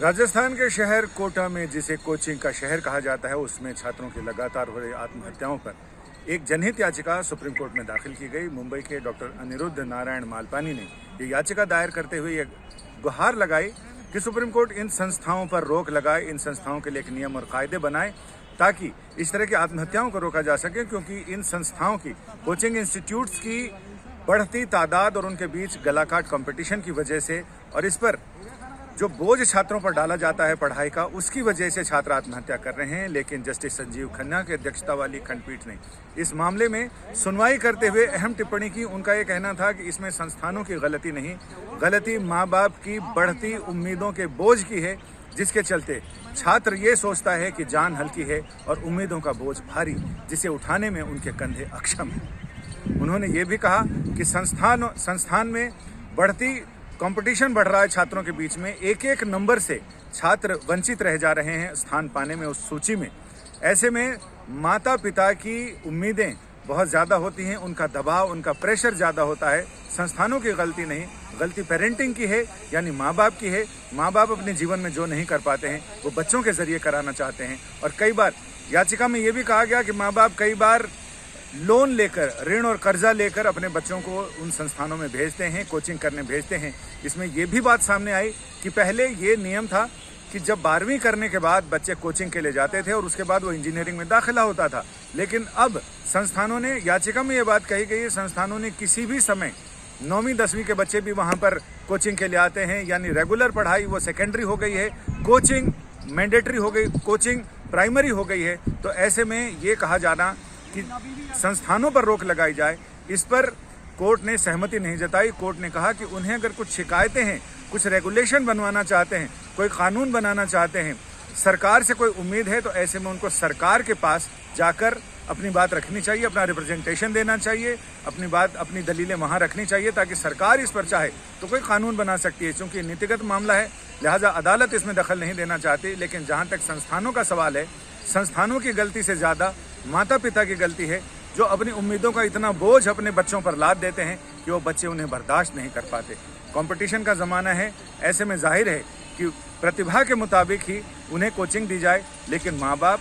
राजस्थान के शहर कोटा में, जिसे कोचिंग का शहर कहा जाता है, उसमें छात्रों की लगातार हो रही आत्महत्याओं पर एक जनहित याचिका सुप्रीम कोर्ट में दाखिल की गई। मुंबई के डॉक्टर अनिरुद्ध नारायण मालपानी ने ये याचिका दायर करते हुए एक गुहार लगाई कि सुप्रीम कोर्ट इन संस्थाओं पर रोक लगाए, इन संस्थाओं के लिए एक नियम और कायदे बनाए ताकि इस तरह की आत्महत्याओं को रोका जा सके, क्योंकि इन संस्थाओं की, कोचिंग इंस्टीट्यूट्स की बढ़ती तादाद और उनके बीच गलाकाट कंपटीशन की वजह से और इस पर जो बोझ छात्रों पर डाला जाता है पढ़ाई का, उसकी वजह से छात्र आत्महत्या कर रहे हैं। लेकिन जस्टिस संजीव खन्ना की अध्यक्षता वाली खंडपीठ ने इस मामले में सुनवाई करते हुए अहम टिप्पणी की। उनका ये कहना था कि इसमें संस्थानों की गलती नहीं, गलती माँ बाप की बढ़ती उम्मीदों के बोझ की है, जिसके चलते छात्र ये सोचता है कि जान हल्की है और उम्मीदों का बोझ भारी, जिसे उठाने में उनके कंधे अक्षम हैं। उन्होंने ये भी कहा कि संस्थान में बढ़ती कंपटीशन बढ़ रहा है, छात्रों के बीच में एक एक नंबर से छात्र वंचित रह जा रहे हैं स्थान पाने में उस सूची में। ऐसे में माता पिता की उम्मीदें बहुत ज़्यादा होती हैं, उनका दबाव, उनका प्रेशर ज़्यादा होता है। संस्थानों की गलती नहीं, गलती पेरेंटिंग की है, यानी माँ बाप की है। माँ बाप अपने जीवन में जो नहीं कर पाते हैं वो बच्चों के जरिए कराना चाहते हैं। और कई बार याचिका में ये भी कहा गया कि माँ बाप कई बार लोन लेकर, ऋण और कर्जा लेकर अपने बच्चों को उन संस्थानों में भेजते हैं, कोचिंग करने भेजते हैं। इसमें यह भी बात सामने आई कि पहले ये नियम था कि जब 12वीं करने के बाद बच्चे कोचिंग के लिए जाते थे और उसके बाद वो इंजीनियरिंग में दाखिला होता था। लेकिन अब संस्थानों ने, याचिका में ये बात कही गई है, संस्थानों ने किसी भी समय 9वीं 10वीं के बच्चे भी वहाँ पर कोचिंग के लिए आते हैं, यानी रेगुलर पढ़ाई वो सेकेंडरी हो गई है, कोचिंग मैंडेटरी हो गई, कोचिंग प्राइमरी हो गई है। तो ऐसे में ये कहा जाना कि संस्थानों पर रोक लगाई जाए, इस पर कोर्ट ने सहमति नहीं जताई। कोर्ट ने कहा कि उन्हें अगर कुछ शिकायतें हैं, कुछ रेगुलेशन बनवाना चाहते हैं, कोई कानून बनाना चाहते हैं, सरकार से कोई उम्मीद है, तो ऐसे में उनको सरकार के पास जाकर अपनी बात रखनी चाहिए, अपना रिप्रेजेंटेशन देना चाहिए, अपनी बात, अपनी दलीलें वहां रखनी चाहिए, ताकि सरकार इस पर चाहे तो कोई कानून बना सकती है। क्योंकि नीतिगत मामला है, लिहाजा अदालत इसमें दखल नहीं देना चाहती। लेकिन जहां तक संस्थानों का सवाल है, संस्थानों की गलती से ज्यादा माता पिता की गलती है, जो अपनी उम्मीदों का इतना बोझ अपने बच्चों पर लाद देते हैं कि वो बच्चे उन्हें बर्दाश्त नहीं कर पाते। कंपटीशन का ज़माना है, ऐसे में जाहिर है कि प्रतिभा के मुताबिक ही उन्हें कोचिंग दी जाए। लेकिन माँ बाप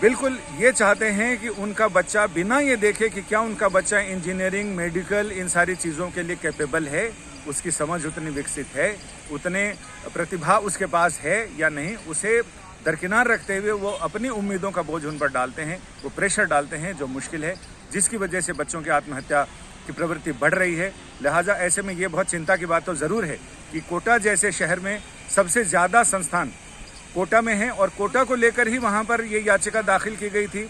बिल्कुल ये चाहते हैं कि उनका बच्चा, बिना ये देखे कि क्या उनका बच्चा इंजीनियरिंग, मेडिकल, इन सारी चीज़ों के लिए कैपेबल है, उसकी समझ उतनी विकसित है, उतने प्रतिभा उसके पास है या नहीं, उसे दरकिनार रखते हुए वो अपनी उम्मीदों का बोझ उन पर डालते हैं, वो प्रेशर डालते हैं, जो मुश्किल है, जिसकी वजह से बच्चों की आत्महत्या की प्रवृत्ति बढ़ रही है। लिहाजा ऐसे में ये बहुत चिंता की बात तो ज़रूर है कि कोटा जैसे शहर में सबसे ज़्यादा संस्थान कोटा में हैं और कोटा को लेकर ही वहाँ पर ये याचिका दाखिल की गई थी।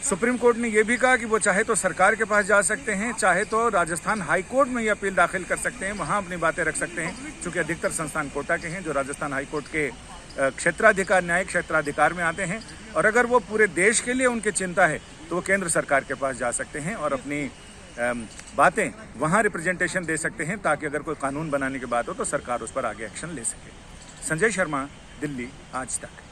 सुप्रीम कोर्ट ने यह भी कहा कि वो चाहे तो सरकार के पास जा सकते हैं, चाहे तो राजस्थान हाई कोर्ट में ये अपील दाखिल कर सकते हैं, वहाँ अपनी बातें रख सकते हैं, क्योंकि अधिकतर संस्थान कोटा के हैं जो राजस्थान हाई कोर्ट के क्षेत्राधिकार, न्यायिक क्षेत्राधिकार में आते हैं। और अगर वो पूरे देश के लिए उनकी चिंता है तो वो केंद्र सरकार के पास जा सकते हैं और अपनी बातें वहाँ रिप्रेजेंटेशन दे सकते हैं, ताकि अगर कोई कानून बनाने की बात हो तो सरकार उस पर आगे एक्शन ले सके। संजय शर्मा, दिल्ली, आज तक।